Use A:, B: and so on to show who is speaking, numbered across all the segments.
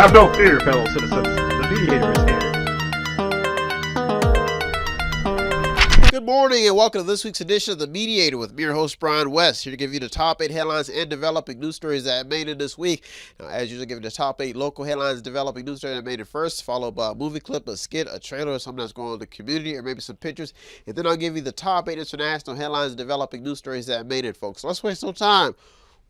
A: Have no fear, fellow citizens. The Mediator is here.
B: Good morning and welcome to this week's edition of The Mediator with me, your host, Brian West, here to give you the top 8 headlines and developing news stories that made it this week. Now, as usual, give you the top 8 local headlines, developing news stories that made it first, followed by a movie clip, a skit, a trailer, or something that's going on in the community, or maybe some pictures. And then I'll give you the top 8 international headlines and developing news stories that made it, folks. So let's waste no time.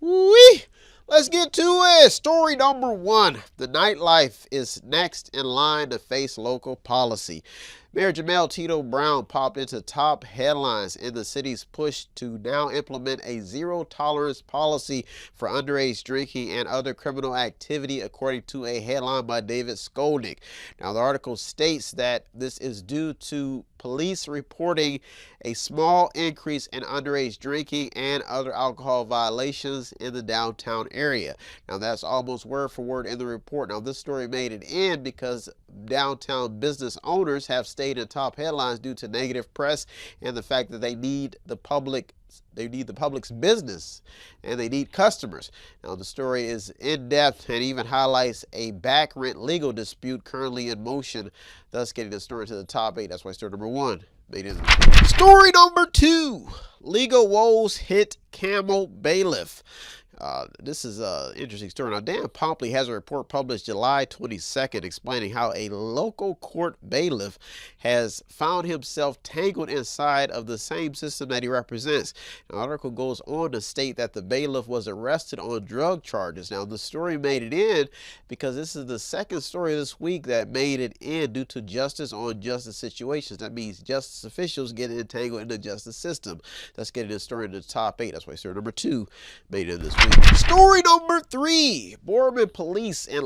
B: Whee! Let's get to it. Story number 1. The nightlife is next in line to face local policy. Mayor Jamel Tito Brown popped into top headlines in the city's push to now implement a zero-tolerance policy for underage drinking and other criminal activity, according to a headline by David Skolnick. Now, the article states that this is due to police reporting a small increase in underage drinking and other alcohol violations in the downtown area. Now, that's almost word for word in the report. Now, this story made it in because downtown business owners have stayed in top headlines due to negative press and the fact that they need the public's business and they need customers. Now, the story is in depth and even highlights a back rent legal dispute currently in motion, thus getting the story to the top 8. That's why story number 1 made it. Story number 2, legal woes hit Camel bailiff. This is an interesting story. Now, Dan Pompley has a report published July 22nd explaining how a local court bailiff has found himself tangled inside of the same system that he represents. The article goes on to state that the bailiff was arrested on drug charges. Now, the story made it in because this is the second story this week that made it in due to justice on justice situations. That means justice officials get entangled in the justice system. Let's get this story in the top 8. That's why story number 2 made it in this week. Story number 3, Boardman police and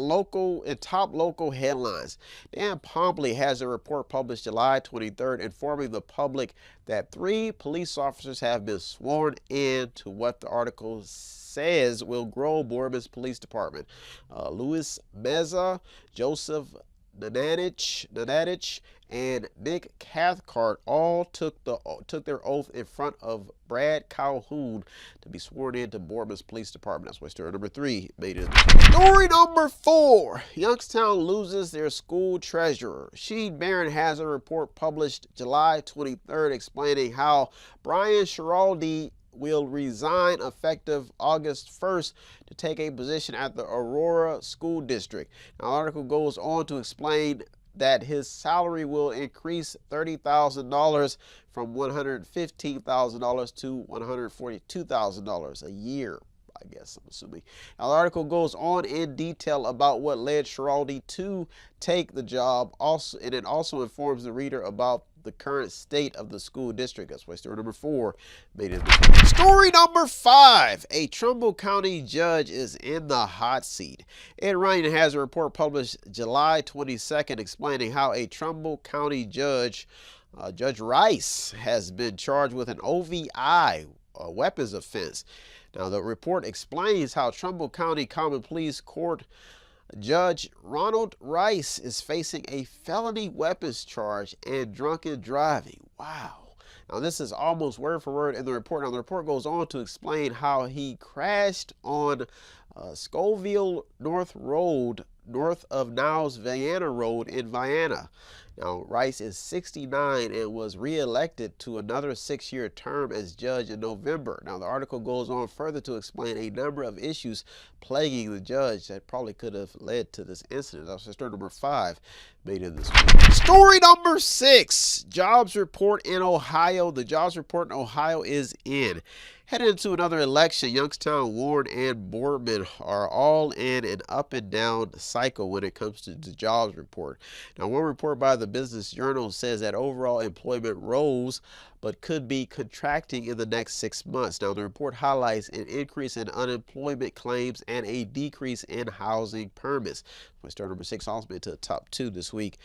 B: top local headlines. Dan Pompley has a report published July 23rd informing the public that 3 police officers have been sworn in to what the article says will grow Boardman's police department. Louis Meza, Joseph Nanadich, and Nick Cathcart all took their oath in front of Brad Calhoun to be sworn into Boardman's police department. That's why story number 3 made it. Story number 4, Youngstown loses their school treasurer. Sheen Barron has a report published July 23rd explaining how Brian Schiraldi will resign effective August 1st to take a position at the Aurora School District. Now, the article goes on to explain that his salary will increase $30,000 from $115,000 to $142,000 a year, I guess, I'm assuming. Now, the article goes on in detail about what led Schiraldi to take the job, and it also informs the reader about the current state of the school district. That's why story number 4 made it. Story number 5, a Trumbull County judge is in the hot seat. Ed Ryan has a report published July 22nd explaining how a Trumbull County judge, Judge Rice, has been charged with an OVI, a weapons offense. Now, the report explains how Trumbull County Common Pleas Court Judge Ronald Rice is facing a felony weapons charge and drunken driving. Wow. Now, this is almost word for word in the report. Now, the report goes on to explain how he crashed on Scoville North Road, north of Niles Vienna Road in Vienna. Now, Rice is 69 and was reelected to another 6-year term as judge in November. Now, the article goes on further to explain a number of issues plaguing the judge that probably could have led to this incident. That's story number 5 made in this week. Story number 6, jobs report in Ohio. The jobs report in Ohio is in. Heading into another election, Youngstown, Warren, and Boardman are all in an up and down cycle when it comes to the jobs report. Now, one report by the Business Journal says that overall employment rose but could be contracting in the next 6 months. Now, the report highlights an increase in unemployment claims and a decrease in housing permits. My story number 6 also made to the top 2 this week.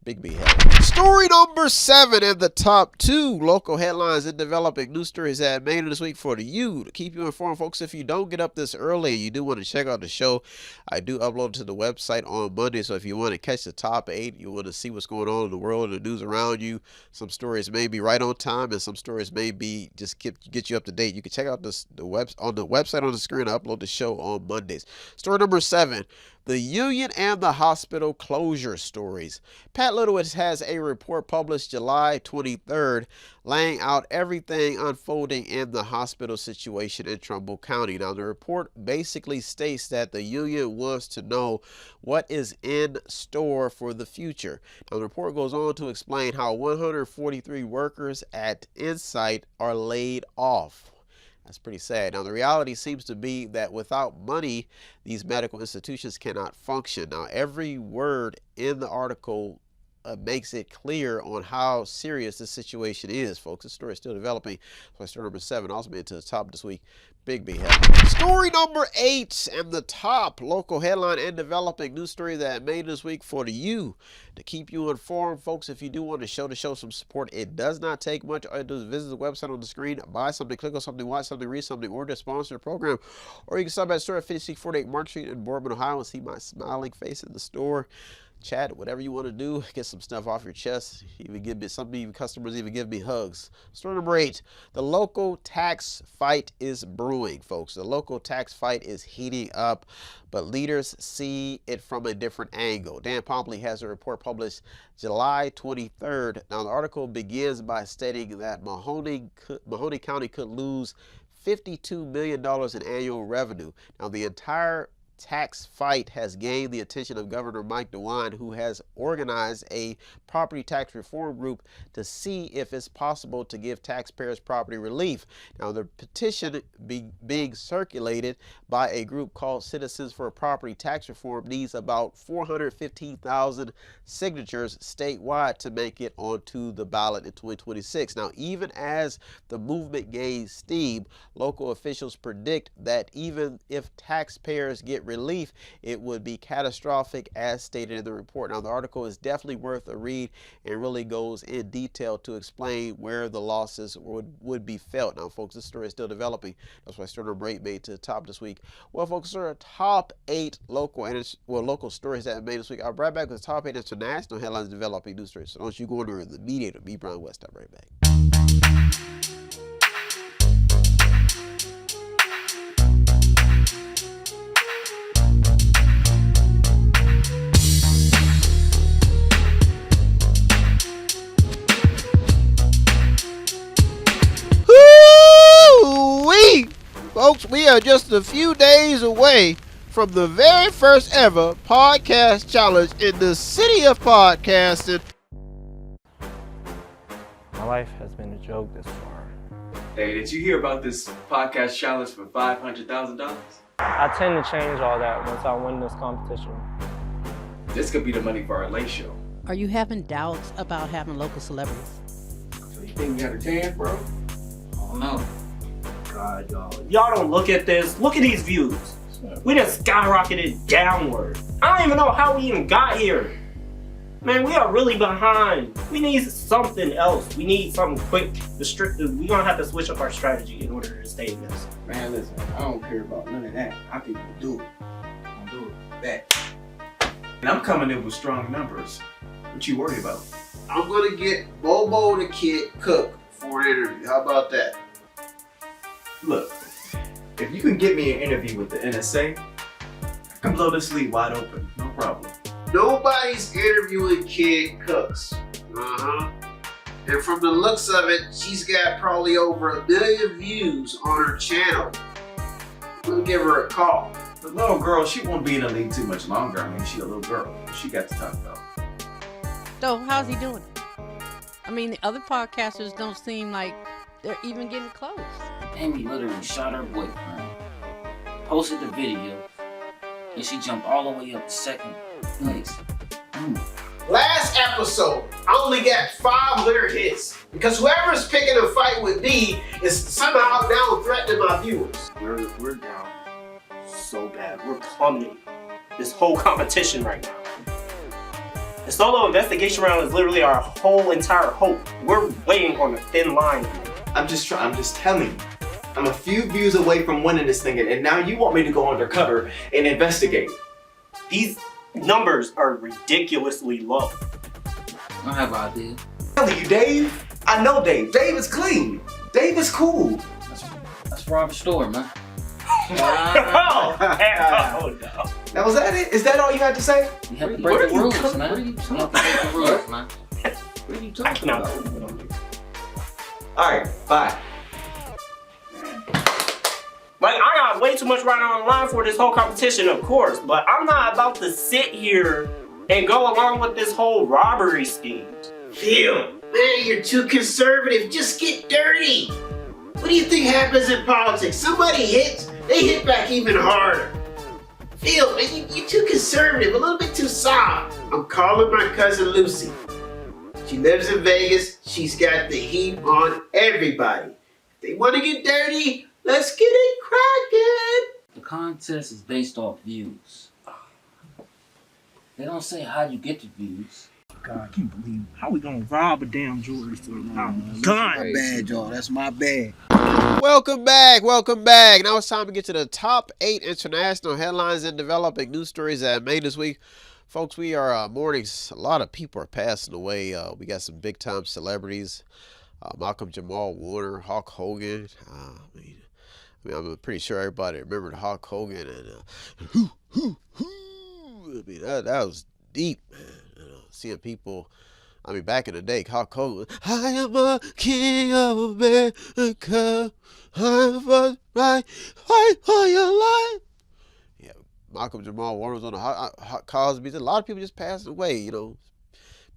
B: Big headline. Story number 7 in the top 2 local headlines and developing news stories that made it this week for you to keep you informed, folks. If you don't get up this early and you do want to check out the show, I do upload it to the website on Monday. So if you want to catch the top 8, you want to see what's going on in the world and the news around you, some stories may be right on time and some stories may be just get you up to date. You can check out the website on the screen. I upload the show on Mondays. Story number 7. The union and the hospital closure stories. Pat Littlewitz has a report published July 23rd laying out everything unfolding in the hospital situation in Trumbull County. Now, the report basically states that the union wants to know what is in store for the future. Now, the report goes on to explain how 143 workers at Insight are laid off. That's pretty sad. Now, the reality seems to be that without money, these medical institutions cannot function. Now, every word in the article makes it clear on how serious this situation is, folks. This story is still developing. So story number 7 also made it to the top this week. Big headline. Story number 8 and the top local headline and developing news story that made this week for you to keep you informed, folks. If you do want to show some support, it does not take much. All you do is visit the website on the screen, buy something, click on something, watch something, read something, or just sponsor a program. Or you can stop at the store at 5648 Mark Street in Boardman, Ohio, and see my smiling face in the store. Chat, whatever you want to do, get some stuff off your chest. Even give me some customers even give me hugs. Story number 8, the local tax fight is brewing, folks. The local tax fight is heating up, but leaders see it from a different angle. Dan Pompley has a report published July 23rd. Now, the article begins by stating that Mahoning County could lose $52 million in annual revenue. Now, the entire tax fight has gained the attention of Governor Mike DeWine, who has organized a property tax reform group to see if it's possible to give taxpayers property relief. Now, the petition being circulated by a group called Citizens for Property Tax Reform needs about 415,000 signatures statewide to make it onto the ballot in 2026. Now, even as the movement gains steam, local officials predict that even if taxpayers get relief, it would be catastrophic, as stated in the report. Now, the article is definitely worth a read and really goes in detail to explain where the losses would be felt. Now, folks, this story is still developing. That's why story number 8 made it to the top this week. Well, folks, there are top 8 local stories that made this week. I'll be right back with the top 8 international headlines developing news stories. So don't you go under the Mediator. Me, Brian West. I'll be right back. Folks, we are just a few days away from the very first ever podcast challenge in the city of podcasting.
C: My life has been a joke this far.
D: Hey, did you hear about this podcast challenge for $500,000?
C: I tend to change all that once I win this competition.
D: This could be the money for our late show.
E: Are you having doubts about having local celebrities?
D: So you think you got a chance, bro?
F: Oh no. God, y'all don't look at this. Look at these views. We just skyrocketed downward. I don't even know how we even got here. Man, we are really behind. We need something else. We need something quick, restrictive. We're gonna have to switch up our strategy in order to stay in this.
G: Man, listen, I don't care about none of that. I think we'll do it. I'll do it. Bet.
D: And I'm coming in with strong numbers. What you worried about?
B: I'm gonna get Bobo the Kid Cook for an interview. How about that?
D: Look, if you can get me an interview with the NSA, I can blow this lead wide open. No problem.
B: Nobody's interviewing Kid Cooks. And from the looks of it, she's got probably over 1 million views on her channel. We'll give her a call.
D: The little girl, she won't be in the league too much longer. I mean, she's a little girl. She got to talk about.
E: So, how's he doing? I mean, the other podcasters don't seem like they're even getting close.
F: Amy literally shot her boyfriend, posted the video, and she jumped all the way up to second place.
B: Last episode, I only got 500 hits because whoever's picking a fight with me is somehow now threatening my viewers.
F: We're down so bad. We're plummeting this whole competition right now. The solo investigation round is literally our whole entire hope. We're waiting on a thin line here.
H: I'm just telling you. I'm a few views away from winning this thing, and now you want me to go undercover and investigate.
F: These numbers are ridiculously low.
G: I have an idea.
H: I'm telling you, Dave. I know Dave. Dave is clean. Dave is cool.
G: That's Rob's store, man.
F: Oh, no.
H: Now, was that it? Is that all you had to say?
I: You have to break the rules, man. What are you talking about? You have to break the rules, man. What are you talking about?
H: All right, bye.
F: Like, I got way too much riding on the line for this whole competition, of course, but I'm not about to sit here and go along with this whole robbery scheme.
J: Phil, man, you're too conservative. Just get dirty. What do you think happens in politics? Somebody hits, they hit back even harder. Phil, man, you're too conservative, a little bit too soft. I'm calling my cousin Lucy. She lives in Vegas. She's got the heat on everybody. If they want to get dirty, let's get it cracking.
I: The contest is based off views. They don't say how you get the views.
K: God, I can't believe it. How we gonna rob a damn jewelry store?
G: That's
K: God,
G: my bad, y'all. That's my bad.
B: Welcome back. Welcome back. Now it's time to get to the top 8 international headlines and developing news stories that made this week. Folks, we are mornings. A lot of people are passing away. We got some big time celebrities. Malcolm Jamal Warner, Hulk Hogan. I mean, I'm pretty sure everybody remembered Hulk Hogan and I mean, that was deep, man. You know, seeing people. I mean, back in the day, Hulk Hogan, I am a king of America. I'm a right fight for your life. Yeah, Malcolm Jamal Warner was on the Cosby. A lot of people just passed away. You know,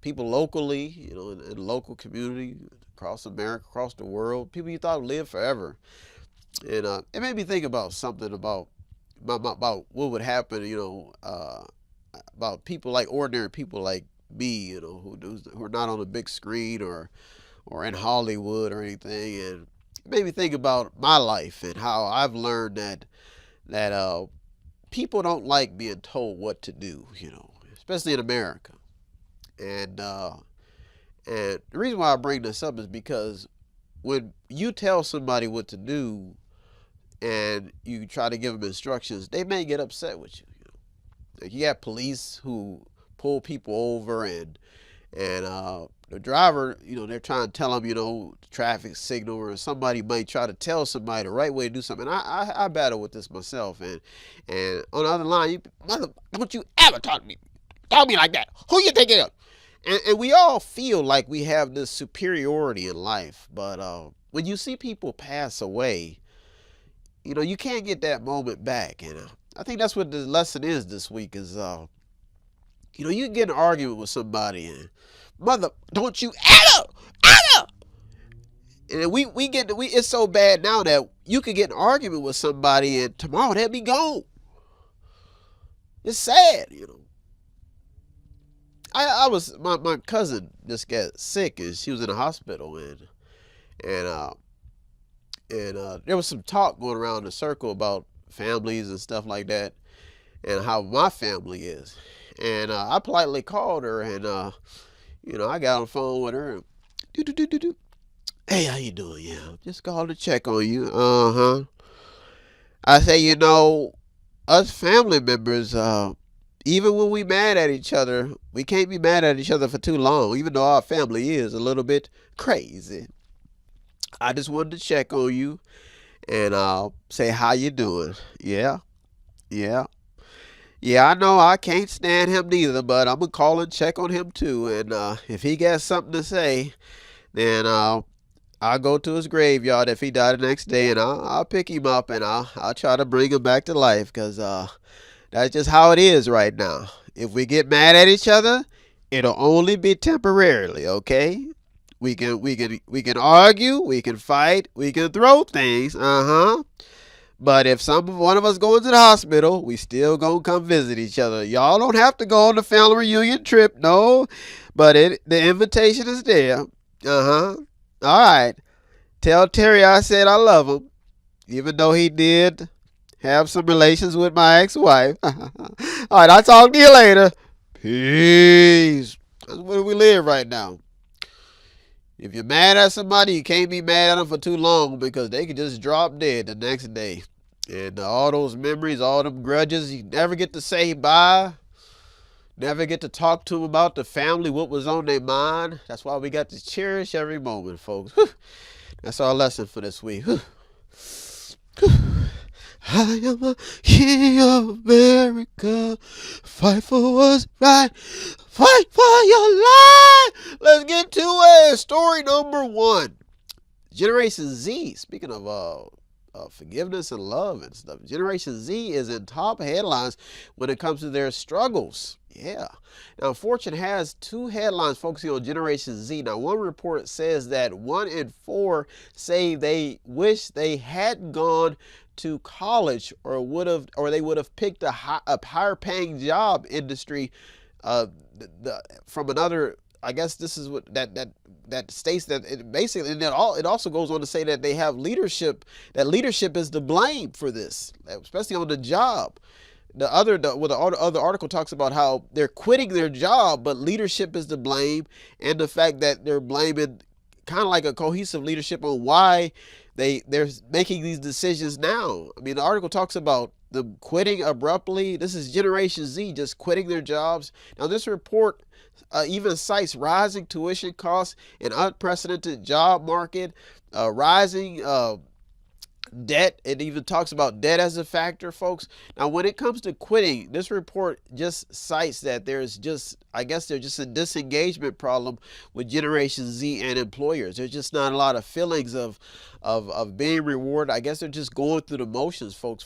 B: people locally, you know, in the local community, across America, across the world. People you thought would live forever. And it made me think about something about what would happen, you know, about people like ordinary people like me, you know, who are not on a big screen or in Hollywood or anything. And it made me think about my life and how I've learned that people don't like being told what to do, you know, especially in America. And the reason why I bring this up is because when you tell somebody what to do and you try to give them instructions, they may get upset with you. Like you have police who pull people over and the driver, you know, they're trying to tell them, you know, the traffic signal, or somebody might try to tell somebody the right way to do something. And I battle with this myself. And on the other line, don't you ever talk to me like that. Who you think of? And we all feel like we have this superiority in life. But when you see people pass away, you know, you can't get that moment back. And I think that's what the lesson is this week is, you know, you can get in an argument with somebody and, mother, don't you ever. And it's so bad now that you can get in an argument with somebody and tomorrow they'll be gone. It's sad, you know. My cousin just got sick and she was in the hospital and there was some talk going around the circle about families and stuff like that and how my family is. And I politely called her and, you know, I got on the phone with her and hey, how you doing? Yeah, just called to check on you. I say, you know, us family members, even when we mad at each other, we can't be mad at each other for too long, even though our family is a little bit crazy. I just wanted to check on you and say how you doing. Yeah, I know I can't stand him neither, but I'm going to call and check on him too. And if he got something to say, then I'll go to his graveyard if he died the next day, and I'll pick him up and I'll try to bring him back to life, because that's just how it is right now. If we get mad at each other, it'll only be temporarily, okay? We can argue, we can fight, we can throw things, but if one of us goes to the hospital, we still gonna come visit each other. Y'all don't have to go on the family reunion trip, no, but the invitation is there. All right. Tell Terry I said I love him, even though he did have some relations with my ex-wife. All right, I'll talk to you later. Peace. That's where we live right now. If you're mad at somebody, you can't be mad at them for too long, because they could just drop dead the next day. And all those memories, all them grudges, you never get to say bye. Never get to talk to them about the family, what was on their mind. That's why we got to cherish every moment, folks. That's our lesson for this week. I am a king of America. Fight for what's right. Fight for your life. Let's get to it. Story number 1. Generation Z. Speaking of forgiveness and love and stuff, Generation Z is in top headlines when it comes to their struggles. Yeah. Now, Fortune has 2 headlines focusing on Generation Z. Now, one report says that 1 in 4 say they wish they had gone to college or they would have picked a higher paying job industry from another. I guess this is what that states that it basically, and it also goes on to say that they have leadership. That leadership is to blame for this, especially on the job. The other article talks about how they're quitting their job, but leadership is to blame, and the fact that they're blaming kind of like a cohesive leadership on why they're making these decisions now. I mean, the article talks about them quitting abruptly. This is Generation Z just quitting their jobs. Now, this report even cites rising tuition costs, an unprecedented job market, rising debt. It even talks about debt as a factor, folks. Now, when it comes to quitting, this report just cites that there's just a disengagement problem with Generation Z and employers. There's just not a lot of feelings of being rewarded. I guess they're just going through the motions, folks.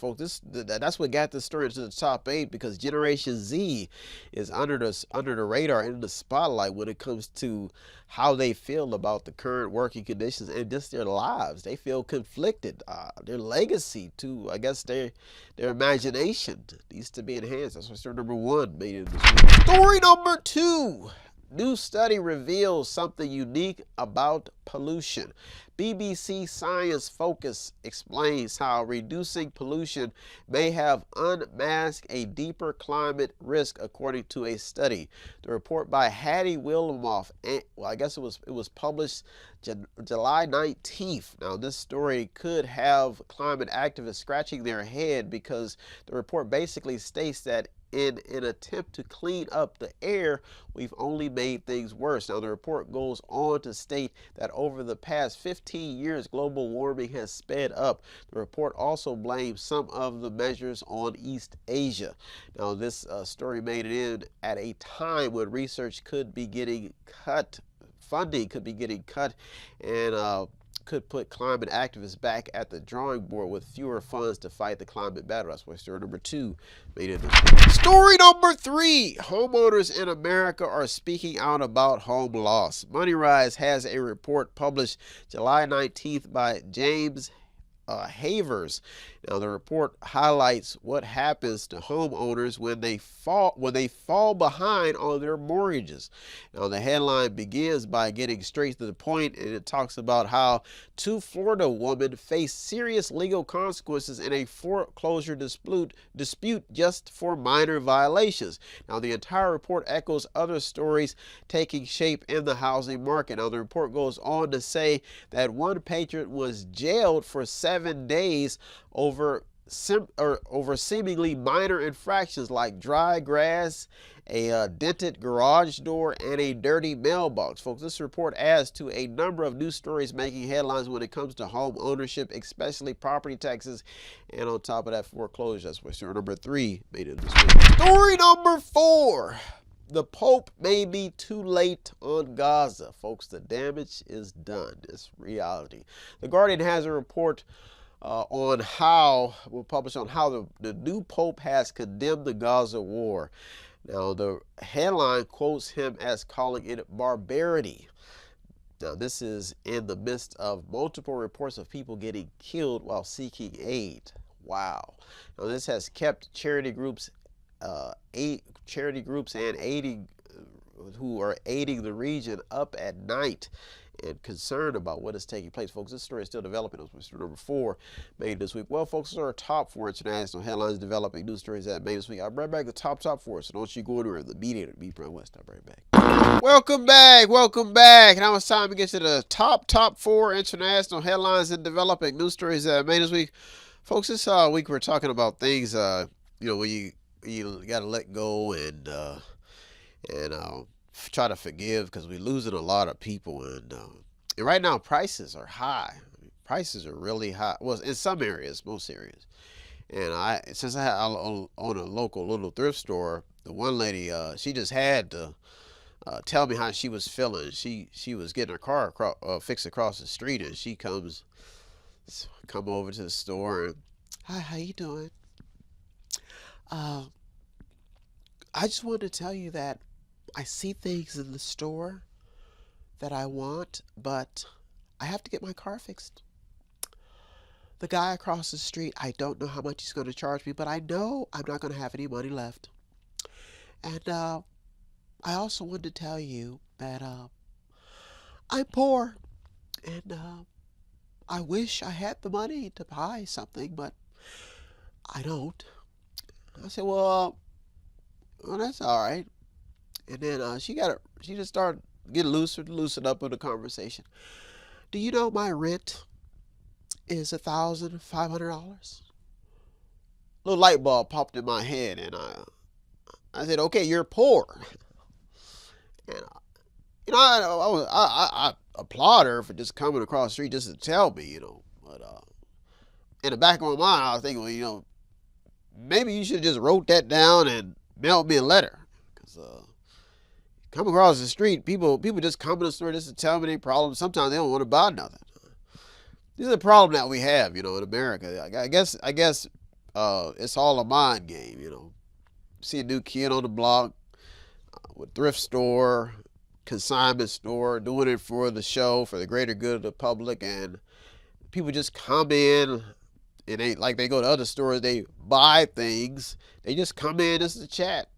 B: That's what got this story to the top 8, because Generation Z is under the radar, in the spotlight when it comes to how they feel about the current working conditions and just their lives. They feel conflicted. Their legacy too, I guess their imagination needs to be enhanced. That's what story number 1 made it this week. Story number 2. New study reveals something unique about pollution. BBC Science Focus explains how reducing pollution may have unmasked a deeper climate risk, according to a study. The report by Hattie Wilmoth, I guess it was published July 19th. Now, this story could have climate activists scratching their head, because the report basically states that in an attempt to clean up the air, we've only made things worse. Now, the report goes on to state that over the past 15 years, global warming has sped up. The report also blames some of the measures on East Asia. Now, this story made it in at a time when research could be getting cut, funding could be getting cut, and could put climate activists back at the drawing board with fewer funds to fight the climate battle. That's why story number 2 made it. Story number 3. Homeowners in America are speaking out about home loss. MoneyRise has a report published July 19th by James Havers. Now, the report highlights what happens to homeowners when they fall behind on their mortgages. Now, the headline begins by getting straight to the point, and it talks about how 2 Florida women face serious legal consequences in a foreclosure dispute just for minor violations. Now, the entire report echoes other stories taking shape in the housing market. Now, the report goes on to say that one patron was jailed for 7 days over seemingly minor infractions like dry grass, a dented garage door, and a dirty mailbox. Folks, this report adds to a number of news stories making headlines when it comes to home ownership, especially property taxes, and on top of that, foreclosure. That's why story number 3 made it this week. Story number 4. The Pope may be too late on Gaza. Folks, the damage is done. It's reality. The Guardian has a report on how the new Pope has condemned the Gaza war. Now, the headline quotes him as calling it barbarity. Now, this is in the midst of multiple reports of people getting killed while seeking aid. Wow. Now, this has kept charity groups and who are aiding the region up at night and concerned about what is taking place. Folks, this story is still developing. It was story number 4 made this week. Well, folks, those are our top 4 international headlines developing news stories that made this week. I'll bring back the top 4, so don't you go anywhere. The Mediator, B. Prime West. I'll bring back. Welcome back. Now it's time to get to the top 4 international headlines and developing news stories that made this week. Folks, this week we're talking about things, when you got to let go and try to forgive, because we're losing a lot of people, and right now prices are high. Prices are really high. Well, in some areas, most areas, And since I own a local little thrift store, the one lady, she just had to tell me how she was feeling. She was getting her car fixed across the street, and she come over to the store and, hi, how you doing? I just wanted to tell you that I see things in the store that I want, but I have to get my car fixed. The guy across the street, I don't know how much he's going to charge me, but I know I'm not going to have any money left. And I also wanted to tell you that I'm poor, and I wish I had the money to buy something, but I don't. I said, well, that's all right. And then she just started getting loosened up in the conversation. Do you know my rent is $1,500? Little light bulb popped in my head, and I said, okay, you're poor. And I applaud her for just coming across the street just to tell me, But in the back of my mind, I was thinking, well, maybe you should have just wrote that down and mailed me a letter. Because come across the street, people just come to the store just to tell me their problems. Sometimes they don't want to buy nothing. This is a problem that we have, in America. I guess it's all a mind game, See a new kid on the block with thrift store, consignment store, doing it for the show, for the greater good of the public, and people just come in, and they go to other stores, they buy things, they just come in just to chat.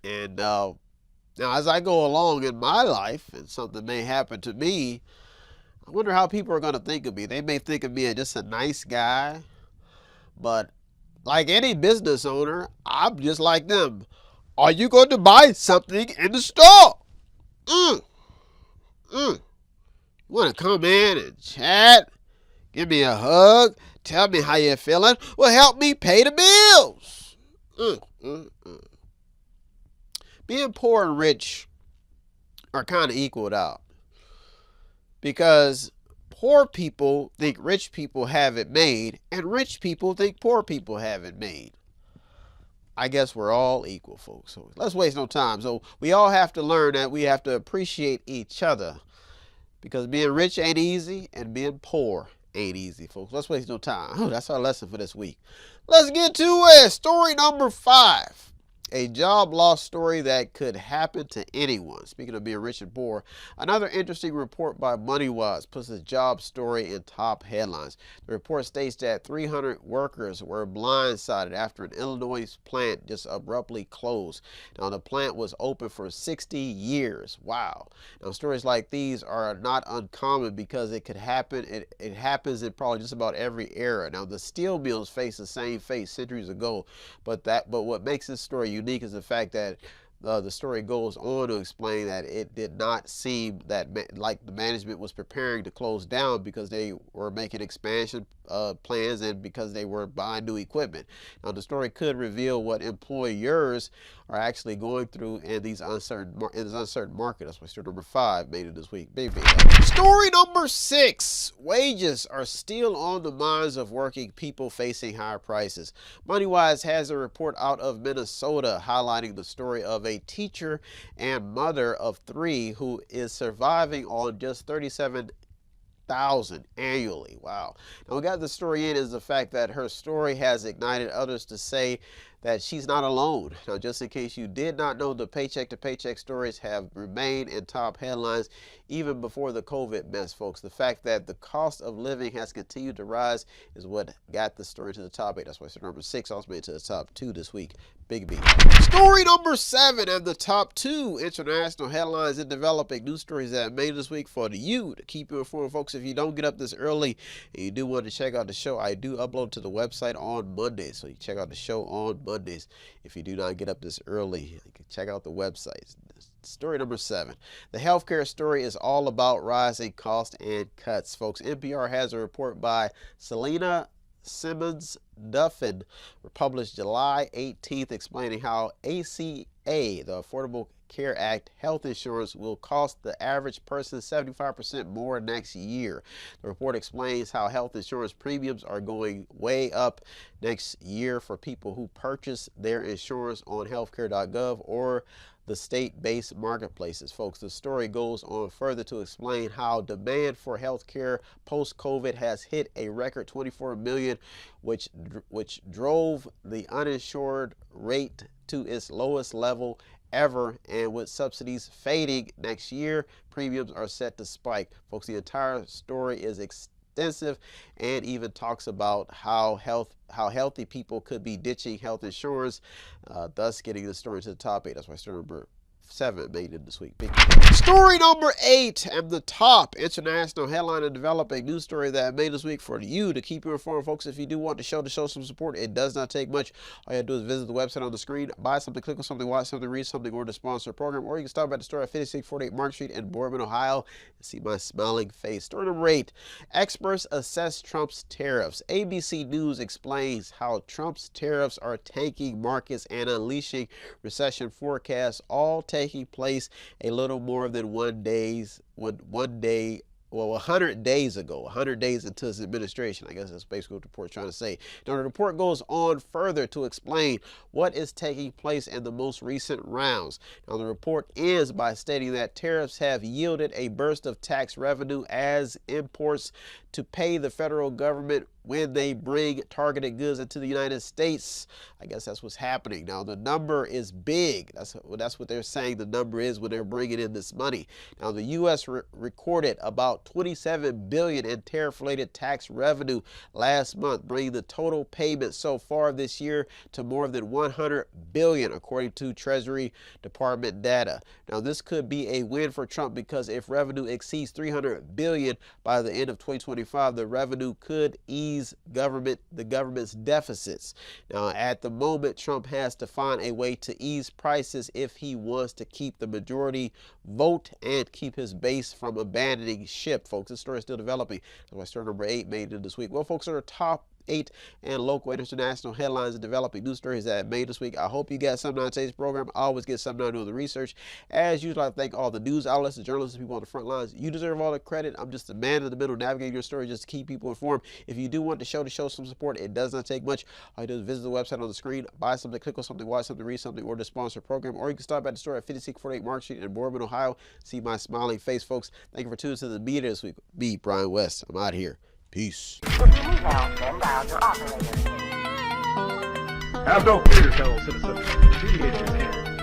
B: And now as I go along in my life and something may happen to me, I wonder how people are going to think of me. They may think of me as just a nice guy, but like any business owner, I'm just like them. Are you going to buy something in the store? You want to come in and chat, give me a hug, tell me how you're feeling? Well, help me pay the bills. Being poor and rich are kind of equaled out, because poor people think rich people have it made, and rich people think poor people have it made. I guess we're all equal, folks. So let's waste no time. So we all have to learn that we have to appreciate each other, because being rich ain't easy and being poor ain't easy, folks. Let's waste no time. Oh, that's our lesson for this week. Let's get to it. Story number 5. A job loss story that could happen to anyone. Speaking of being rich and poor, another interesting report by MoneyWise puts the job story in top headlines. The report states that 300 workers were blindsided after an Illinois plant just abruptly closed. Now, the plant was open for 60 years. Wow. Now, stories like these are not uncommon because it could happen. It happens in probably just about every era. Now, the steel mills faced the same fate centuries ago, but what makes this story unique is the fact that the story goes on to explain that it did not seem that like the management was preparing to close down, because they were making expansion plans and because they were buying new equipment. Now, the story could reveal what employers are actually going through in this uncertain market. That's why story number 5 made it this week. Baby. Story number 6. Wages are still on the minds of working people facing higher prices. MoneyWise has a report out of Minnesota highlighting the story of a teacher and mother of 3 who is surviving on just $37,000 annually. Wow. Now, what got the story in is the fact that her story has ignited others to say that she's not alone. Now, just in case you did not know, the paycheck to paycheck stories have remained in top headlines even before the COVID mess, folks. The fact that the cost of living has continued to rise is what got the story to the top 8. That's why story number 6 also made it to the top 2 this week. Big B. Story number 7 and the top 2 international headlines in developing news stories that made this week for you to keep you informed, folks. If you don't get up this early and you do want to check out the show, I do upload to the website on Mondays. So you check out the show on Mondays. If you do not get up this early, you can check out the website. Story number 7. The healthcare story is all about rising costs and cuts, folks. NPR has a report by Selena Simmons-Duffin published July 18th, explaining how ACA, the Affordable Care Act, health insurance will cost the average person 75% more next year. The report explains how health insurance premiums are going way up next year for people who purchase their insurance on healthcare.gov or the state-based marketplaces. Folks, the story goes on further to explain how demand for healthcare post-COVID has hit a record 24 million, which drove the uninsured rate to its lowest level ever, and with subsidies fading next year, premiums are set to spike. Folks, the entire story is extensive and even talks about how healthy people could be ditching health insurance, thus getting the story to the top 8. That's why story number 7 made it this week. Story number 8 and the top international headline and developing news story that made this week for you to keep you informed. Folks, if you do want to show some support, it does not take much. All you have to do is visit the website on the screen, buy something, click on something, watch something, read something, or to sponsor a program, or you can stop by the store at 5648 Mark Street in Boardman, Ohio, and see my smiling face. Story number 8, experts assess Trump's tariffs. ABC News explains how Trump's tariffs are tanking markets and unleashing recession forecasts, all taking place a little more than 100 days ago, 100 days into his administration. I guess that's basically what the report is trying to say. Now, the report goes on further to explain what is taking place in the most recent rounds. Now, the report ends by stating that tariffs have yielded a burst of tax revenue as imports to pay the federal government when they bring targeted goods into the United States. I guess that's what's happening. Now, the number is big. That's what they're saying the number is when they're bringing in this money. Now, the U.S. recorded about $27 billion in tariff-related tax revenue last month, bringing the total payment so far this year to more than $100 billion, according to Treasury Department data. Now, this could be a win for Trump because if revenue exceeds $300 billion by the end of 2025, the revenue could ease the government's deficits. Now, at the moment, Trump has to find a way to ease prices if he wants to keep the majority vote and keep his base from abandoning ship. Folks, this story is still developing. That's why story number 8 made it this week. Well, folks, are top 8 and local and international headlines and developing news stories that made this week. I hope you got something out of today's program. I always get something out of doing the research. As usual, I thank all the news outlets, the journalists, the people on the front lines. You deserve all the credit. I'm just the man in the middle navigating your story just to keep people informed. If you do want to show some support, it does not take much. All you do is visit the website on the screen, buy something, click on something, watch something, read something, or to sponsor a program, or you can stop at the store at 5648 Mark Street in Boardman, Ohio. See my smiling face, folks. Thank you for tuning to the Mediator this week. Me, Brian West. I'm out here. Peace.
A: Have no fear, fellow citizens. The Mediator is here.